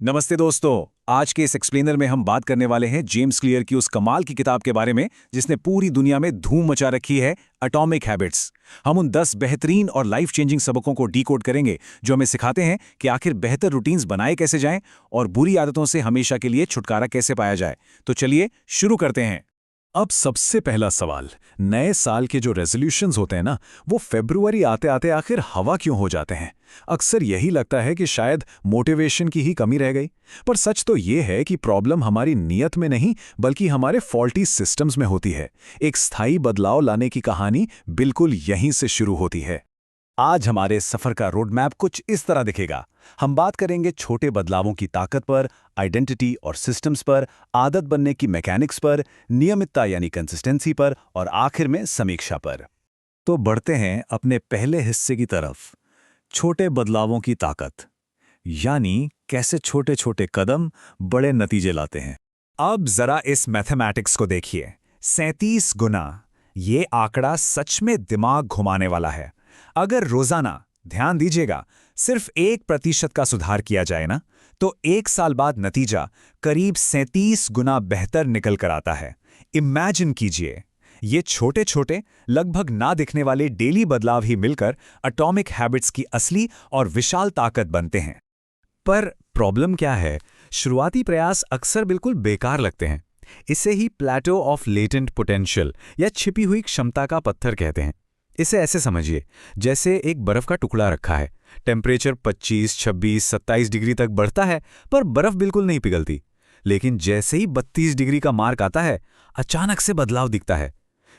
नमस्ते दोस्तों। आज के इस एक्सप्लेनर में हम बात करने वाले हैं जेम्स क्लियर की उस कमाल की किताब के बारे में जिसने पूरी दुनिया में धूम मचा रखी है, एटॉमिक हैबिट्स। हम उन 10 बेहतरीन और लाइफ चेंजिंग सबकों को डीकोड करेंगे जो हमें सिखाते हैं कि आखिर बेहतर रूटीन्स बनाए कैसे जाएं और बुरी आदतों से हमेशा के लिए छुटकारा कैसे पाया जाए। तो चलिए शुरू करते हैं। अब सबसे पहला सवाल, नए साल के जो रेजोल्यूशंस होते हैं ना, वो फरवरी आते आते आखिर हवा क्यों हो जाते हैं? अक्सर यही लगता है कि शायद मोटिवेशन की ही कमी रह गई। पर सच तो ये है कि प्रॉब्लम हमारी नीयत में नहीं बल्कि हमारे फॉल्टी सिस्टम्स में होती है। एक स्थायी बदलाव लाने की कहानी बिल्कुल यहीं से शुरू होती है। आज हमारे सफर का रोड मैप कुछ इस तरह दिखेगा। हम बात करेंगे छोटे बदलावों की ताकत पर, आइडेंटिटी और सिस्टम्स पर, आदत बनने की मैकेनिक्स पर, नियमितता यानी कंसिस्टेंसी पर और आखिर में समीक्षा पर। तो बढ़ते हैं अपने पहले हिस्से की तरफ, छोटे बदलावों की ताकत, यानी कैसे छोटे छोटे कदम बड़े नतीजे लाते हैं। अब जरा इस मैथमेटिक्स को देखिए, 37 गुना। ये आंकड़ा सच में दिमाग घुमाने वाला है। अगर रोजाना, ध्यान दीजिएगा, सिर्फ 1% का सुधार किया जाए ना, तो 1 साल बाद नतीजा करीब 37 गुना बेहतर निकल कर आता है। इमेजिन कीजिए, ये छोटे छोटे, लगभग ना दिखने वाले डेली बदलाव ही मिलकर एटॉमिक हैबिट्स की असली और विशाल ताकत बनते हैं। पर प्रॉब्लम क्या है? शुरुआती प्रयास अक्सर बिल्कुल बेकार लगते हैं। इसे ही प्लेटो ऑफ लेटेंट पोटेंशियल या छिपी हुई क्षमता का पत्थर कहते हैं। इसे ऐसे समझिए, जैसे एक बर्फ का टुकड़ा रखा है। टेम्परेचर 25, 26, 27 डिग्री तक बढ़ता है, पर बर्फ बिल्कुल नहीं पिघलती। लेकिन जैसे ही 32 डिग्री का मार्क आता है, अचानक से बदलाव दिखता है।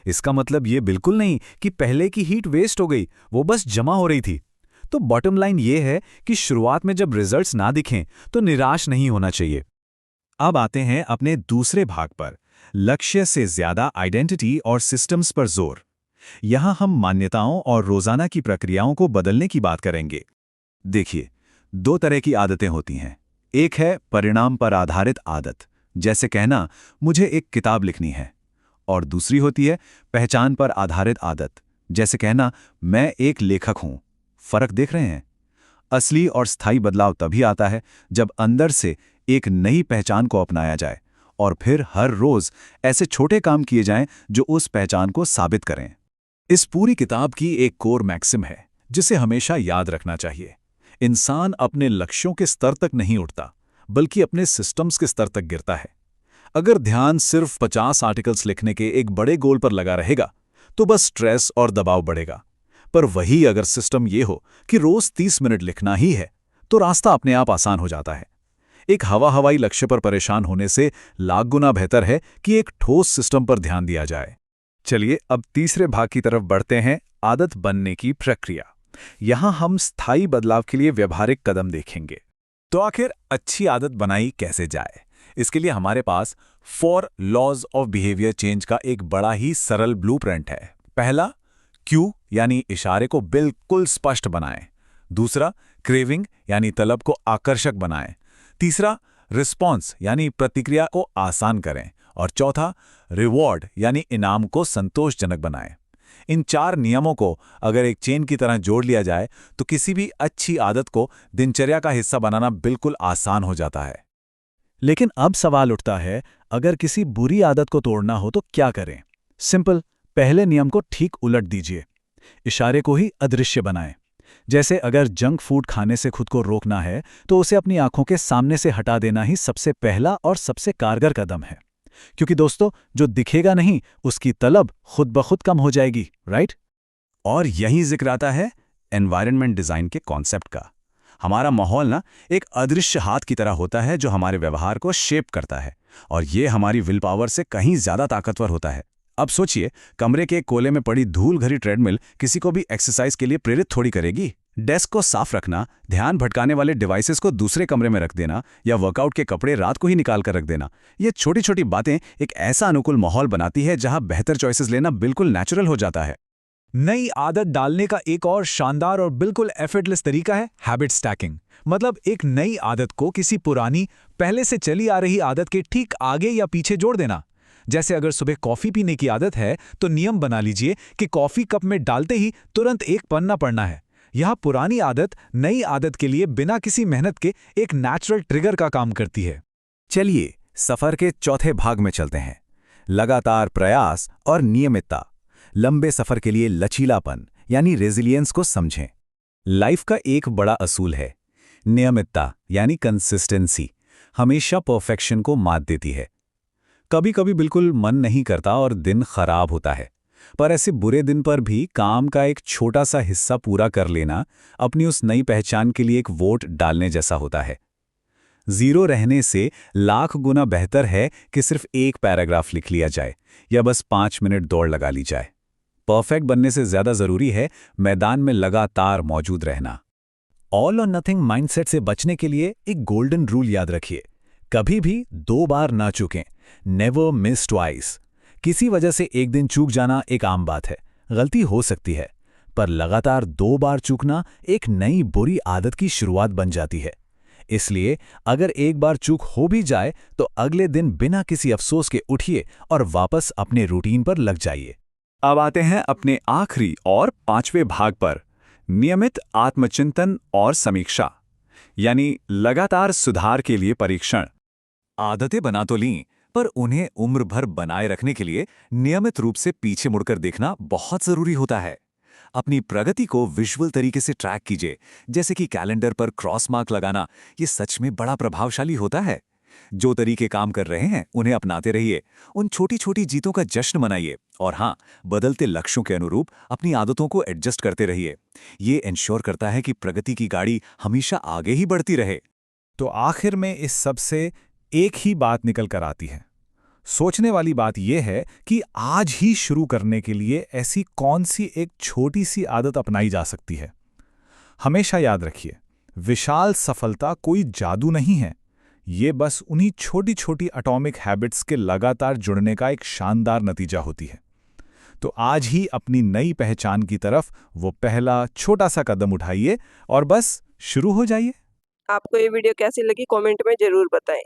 इसका मतलब ये बिल्कुल नहीं कि पहले की हीट वेस्ट हो गई, वो बस जमा हो रही थी। तो बॉटम लाइन ये है कि शुरुआत में जब रिजल्ट्स ना दिखें तो निराश नहीं होना चाहिए। अब आते हैं अपने दूसरे भाग पर, लक्ष्य से ज्यादा आइडेंटिटी और सिस्टम्स पर जोर। यहां हम मान्यताओं और रोजाना की प्रक्रियाओं को बदलने की बात करेंगे। देखिए, 2 तरह की आदतें होती हैं। एक है परिणाम पर आधारित आदत, जैसे कहना मुझे एक किताब लिखनी है, और दूसरी होती है पहचान पर आधारित आदत, जैसे कहना मैं एक लेखक हूं। फर्क देख रहे हैं? असली और स्थायी बदलाव तभी आता है जब अंदर से एक नई पहचान को अपनाया जाए और फिर हर रोज ऐसे छोटे काम किए जाएं जो उस पहचान को साबित करें। इस पूरी किताब की एक कोर मैक्सिम है जिसे हमेशा याद रखना चाहिए। इंसान अपने लक्ष्यों के स्तर तक नहीं उठता, बल्कि अपने सिस्टम्स के स्तर तक गिरता है। अगर ध्यान सिर्फ 50 आर्टिकल्स लिखने के एक बड़े गोल पर लगा रहेगा तो बस स्ट्रेस और दबाव बढ़ेगा। पर वही अगर सिस्टम ये हो कि रोज 30 मिनट लिखना ही है, तो रास्ता अपने आप आसान हो जाता है। एक हवाई लक्ष्य पर परेशान होने से लाख गुना बेहतर है कि एक ठोस सिस्टम पर ध्यान दिया जाए। चलिए अब तीसरे भाग की तरफ बढ़ते हैं, आदत बनने की प्रक्रिया। यहां हम स्थायी बदलाव के लिए व्यवहारिक कदम देखेंगे। तो आखिर अच्छी आदत बनाई कैसे जाए? इसके लिए हमारे पास 4 लॉज ऑफ बिहेवियर चेंज का एक बड़ा ही सरल ब्लूप्रिंट है। पहला, क्यू यानी इशारे को बिल्कुल स्पष्ट बनाएं। दूसरा, क्रेविंग यानी तलब को आकर्षक बनाएं। तीसरा, रिस्पॉन्स यानी प्रतिक्रिया को आसान करें। और चौथा, रिवॉर्ड यानी इनाम को संतोषजनक बनाएं। इन 4 नियमों को अगर एक चेन की तरह जोड़ लिया जाए तो किसी भी अच्छी आदत को दिनचर्या का हिस्सा बनाना बिल्कुल आसान हो जाता है। लेकिन अब सवाल उठता है, अगर किसी बुरी आदत को तोड़ना हो तो क्या करें? सिंपल, पहले नियम को ठीक उलट दीजिए। इशारे को ही अदृश्य बनाएं। जैसे अगर जंक फूड खाने से खुद को रोकना है तो उसे अपनी आंखों के सामने से हटा देना ही सबसे पहला और सबसे कारगर कदम है। क्योंकि दोस्तों, जो दिखेगा नहीं उसकी तलब खुद ब खुद कम हो जाएगी, राइट? और यही जिक्र आता है एनवायरनमेंट डिजाइन के कॉन्सेप्ट का। हमारा माहौल ना एक अदृश्य हाथ की तरह होता है जो हमारे व्यवहार को शेप करता है, और ये हमारी विल पावर से कहीं ज्यादा ताकतवर होता है। अब सोचिए, कमरे के कोने में पड़ी धूल भरी ट्रेडमिल किसी को भी एक्सरसाइज के लिए प्रेरित थोड़ी करेगी। डेस्क को साफ रखना, ध्यान भटकाने वाले डिवाइसेस को दूसरे कमरे में रख देना या वर्कआउट के कपड़े रात को ही निकाल कर रख देना, ये छोटी छोटी बातें एक ऐसा अनुकूल माहौल बनाती है जहां बेहतर चॉइसेस लेना बिल्कुल नेचुरल हो जाता है। नई आदत डालने का एक और शानदार और बिल्कुल एफर्टलेस तरीका है हैबिट स्टैकिंग। मतलब एक नई आदत को किसी पुरानी, पहले से चली आ रही आदत के ठीक आगे या पीछे जोड़ देना। जैसे अगर सुबह कॉफी पीने की आदत है तो नियम बना लीजिए कि कॉफी कप में डालते ही तुरंत एक पन्ना पढ़ना है। यह पुरानी आदत नई आदत के लिए बिना किसी मेहनत के एक नेचुरल ट्रिगर का काम करती है। चलिए सफर के चौथे भाग में चलते हैं। लगातार प्रयास और नियमितता। लंबे सफर के लिए लचीलापन यानी रेजिलियंस को समझें। लाइफ का एक बड़ा असूल है नियमितता यानी कंसिस्टेंसी, हमेशा परफेक्शन को मात देती है। कभी कभी बिल्कुल मन नहीं करता और दिन खराब होता है, पर ऐसे बुरे दिन पर भी काम का एक छोटा सा हिस्सा पूरा कर लेना अपनी उस नई पहचान के लिए एक वोट डालने जैसा होता है। जीरो रहने से लाख गुना बेहतर है कि सिर्फ एक पैराग्राफ लिख लिया जाए या बस 5 मिनट दौड़ लगा ली जाए। परफेक्ट बनने से ज्यादा जरूरी है मैदान में लगातार मौजूद रहना। ऑल और नथिंग माइंडसेट से बचने के लिए एक गोल्डन रूल याद रखिए, कभी भी 2 बार ना चूकें। Never miss twice. किसी वजह से एक दिन चूक जाना एक आम बात है, गलती हो सकती है, पर लगातार 2 बार चूकना एक नई बुरी आदत की शुरुआत बन जाती है। इसलिए अगर एक बार चूक हो भी जाए तो अगले दिन बिना किसी अफसोस के उठिए और वापस अपने रूटीन पर लग जाइए। अब आते हैं अपने आखिरी और 5वें भाग पर, नियमित आत्मचिंतन और समीक्षा, यानी लगातार सुधार के लिए परीक्षण। आदतें बना तो लीं, पर उन्हें उम्र भर बनाए रखने के लिए नियमित रूप से पीछे मुड़कर देखना बहुत जरूरी होता है। अपनी प्रगति को विजुअल तरीके से ट्रैक कीजिए, जैसे कि कैलेंडर पर क्रॉस मार्क लगाना। ये सच में बड़ा प्रभावशाली होता है। जो तरीके काम कर रहे हैं उन्हें अपनाते रहिए, उन छोटी छोटी जीतों का जश्न मनाइए और हाँ, बदलते लक्ष्यों के अनुरूप अपनी आदतों को एडजस्ट करते रहिए। ये इंश्योर करता है कि प्रगति की गाड़ी हमेशा आगे ही बढ़ती रहे। तो आखिर में इस सब से एक ही बात निकल कर आती है। सोचने वाली बात यह है कि आज ही शुरू करने के लिए ऐसी कौन सी एक छोटी सी आदत अपनाई जा सकती है। हमेशा याद रखिए, विशाल सफलता कोई जादू नहीं है, ये बस उन्हीं छोटी छोटी एटॉमिक हैबिट्स के लगातार जुड़ने का एक शानदार नतीजा होती है। तो आज ही अपनी नई पहचान की तरफ वो पहला छोटा सा कदम उठाइए और बस शुरू हो जाइए। आपको ये वीडियो कैसी लगी कमेंट में ज़रूर बताएं।